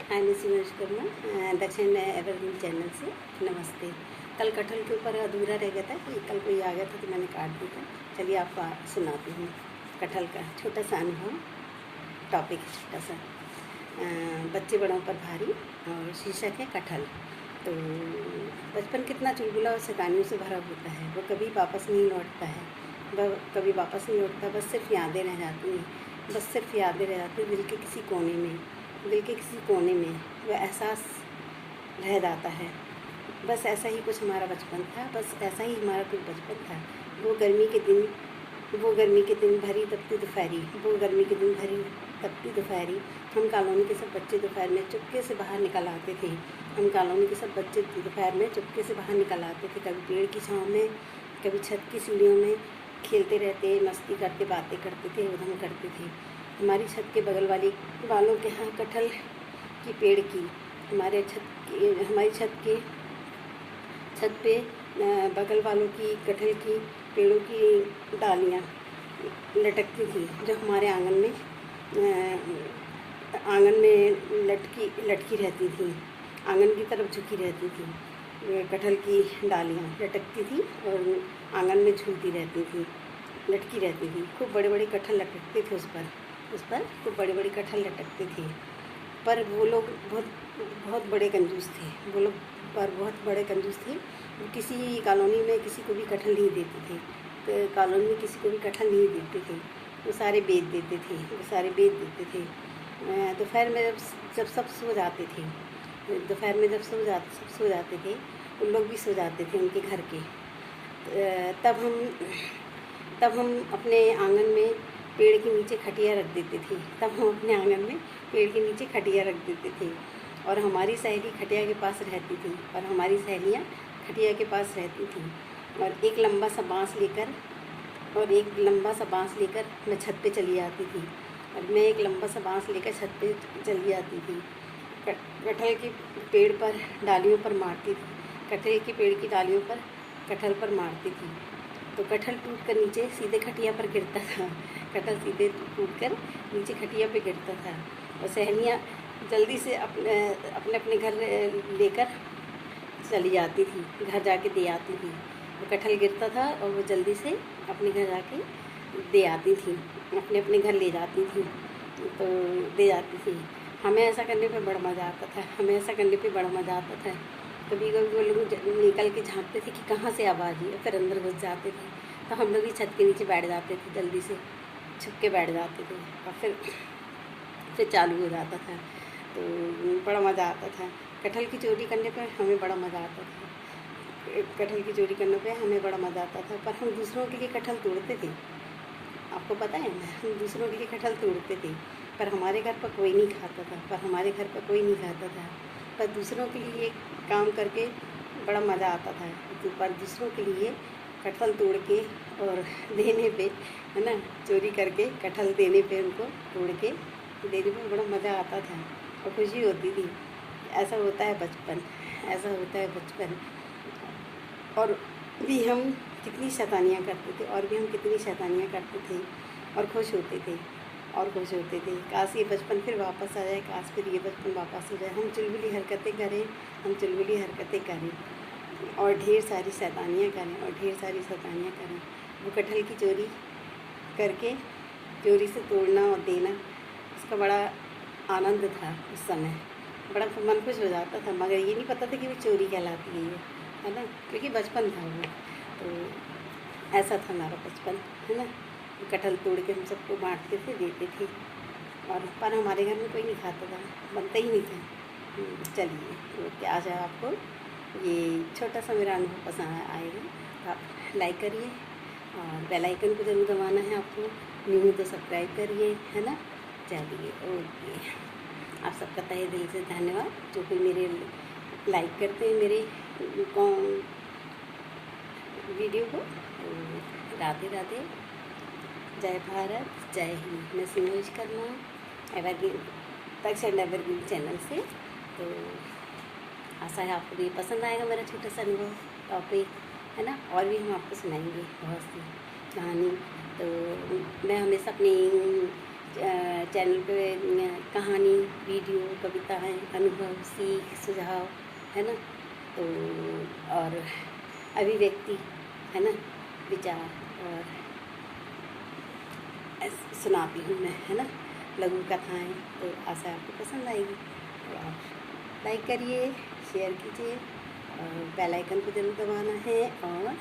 Hi miss Manoj Karma दक्षिण evergreen channel से नमस्ते। कल कटहल के ऊपर अधूरा रह गया था कि कल कोई आ गया था तो मैंने काट दिया था। चलिए आपको सुनाती हूँ कटहल का छोटा सा अनुभव। टॉपिक है छोटा सा, बच्चे बड़ों पर भारी और शीर्षक है कटहल। तो बचपन कितना चुलबुला और शैतानियों से भरा होता है, वो कभी वापस नहीं लौटता है। वह कभी वापस नहीं लौटता, बस सिर्फ यादें रह जाती हैं, बस सिर्फ यादें रह जाती हैं दिल के किसी कोने में। दिल के किसी कोने में वह एहसास रह जाता है। बस ऐसा ही कुछ हमारा बचपन था, बस ऐसा ही हमारा कुछ बचपन था। वो गर्मी के दिन भरी तपती दोपहरी, वो गर्मी के दिन भरी तपती दोपहरी। हम कॉलोनी के सब बच्चे दोपहर में चुपके से बाहर निकल आते थे। हम कॉलोनी के सब बच्चे दोपहर में चुपके से बाहर निकल आते थे, कभी पेड़ की छाँव में, कभी छत की सीढ़ियों में खेलते रहते, मस्ती करते, बातें करते थे, उधम करते थे। हमारी छत के बगल वालों के यहाँ कटहल की पेड़ की हमारी छत पे बगल वालों की कटहल की पेड़ों की डालियाँ लटकती थी, जो हमारे आंगन में लटकी रहती थी, आंगन की तरफ झुकी रहती थी। कटहल की डालियाँ लटकती थी और आंगन में झूलती रहती थी, लटकी रहती थी। खूब बड़े बड़े कटहल लटकते थे उस पर खूब बड़े बड़े कटहल लटकते थे। पर वो लोग बहुत बड़े कंजूस थे, वो लोग पर बहुत बड़े कंजूस थे। किसी कॉलोनी में किसी को भी कटहल नहीं देते थे, तो कॉलोनी में किसी को भी कटहल नहीं देते थे, वो सारे बेच देते थे। दोपहर में जब सब सो जाते थे, दोपहर में जब सब सो जाते थे, उन लोग भी सो जाते थे उनके घर के। तब हम अपने आंगन में पेड़ के नीचे खटिया रख देते थे। रख देते थे और हमारी सहेली खटिया के पास रहती थी, और हमारी सहेलियाँ खटिया के पास रहती थी। और एक लंबा सा बाँस लेकर मैं छत पे चली जाती थी, कटहल के पेड़ पर डालियों पर मारती थी, कटहल के पेड़ की डालियों पर कटहल पर मारती थी। तो कटहल टूट कर नीचे सीधे खटिया पर गिरता था, कटहल सीधे टूट कर नीचे खटिया पे गिरता था। और सहेलियाँ जल्दी से अपने घर लेकर चली जाती थी, घर जाके दे आती थी। वो कटहल गिरता था और वो जल्दी से अपने घर जाके दे आती थी, अपने घर ले जाती थी, तो दे जाती थी। हमें ऐसा करने पे बड़ा मज़ा आता था। कभी कभी वो लोग निकल के झाँकते थे कि कहाँ से आवाज़ आई, और फिर अंदर घुस जाते थे। तो हम लोग भी छत के नीचे बैठ जाते थे, जल्दी से छुप के बैठ जाते थे, और फिर चालू हो जाता था। तो बड़ा मज़ा आता था। कटहल की चोरी करने पे हमें बड़ा मज़ा आता था। पर हम दूसरों के लिए कटहल तोड़ते थे, आपको पता है ना, हम दूसरों के लिए कटहल तोड़ते थे। पर हमारे घर पर कोई नहीं खाता था। पर दूसरों के लिए काम करके बड़ा मज़ा आता था। पर दूसरों के लिए कटहल तोड़ के और देने पे, है ना, चोरी करके कटहल देने पे, उनको तोड़ के देने पे बड़ा मज़ा आता था और खुशी होती थी। ऐसा होता है बचपन। और भी हम कितनी शैतानियाँ करते थे और खुश होते थे। काश ये बचपन फिर वापस आ जाए, हम चुलबुली हरकतें करें और ढेर सारी शैतानियाँ करें। वो कटहल की चोरी से तोड़ना और देना, उसका बड़ा आनंद था उस समय, बड़ा मन खुश हो जाता था। मगर ये नहीं पता था कि वो चोरी कहलाती है ना, क्योंकि बचपन था वो। तो ऐसा था हमारा बचपन, है ना। कटहल तोड़ के हम सबको बांटते थे, देते थे, और पर हमारे घर में कोई नहीं खाता था, बनता ही नहीं था। चलिए, तो क्या आज आपको ये छोटा सा मेरा अनुभव पसंद आएगा तो आप लाइक करिए, और बेल आइकन को ज़रूर दबाना है आपको। न्यू हो तो सब्सक्राइब करिए, है ना। चलिए, ओके। आप सबका तहे दिल से धन्यवाद, जो कोई मेरे लाइक करते हैं मेरे वीडियो को। तो राधे राधे, जय भारत, जय हिंद। मैं मनोज कर्मा दक्षिण एवरग्रीन चैनल से। तो आशा है आपको भी पसंद आएगा मेरा छोटा सा अनुभव टॉपिक, है ना। और भी हम आपको सुनाएंगे बहुत सी कहानी। तो मैं हमेशा अपनी चैनल पे कहानी, वीडियो, कविताएं, अनुभव, सीख, सुझाव, है ना, तो और अभिव्यक्ति, है ना, विचार और सुनाती हूँ मैं, है ना, लघु कथाएं। तो आशा आपको पसंद आएगी। तो आप लाइक करिए, शेयर कीजिए और बेल आइकन को जरूर दबाना है और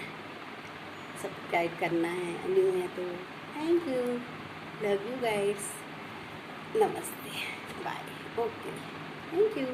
सब्सक्राइब करना है, न्यू है तो। Thank you, love you guides, नमस्ते, बाय, ओके, थैंक यू।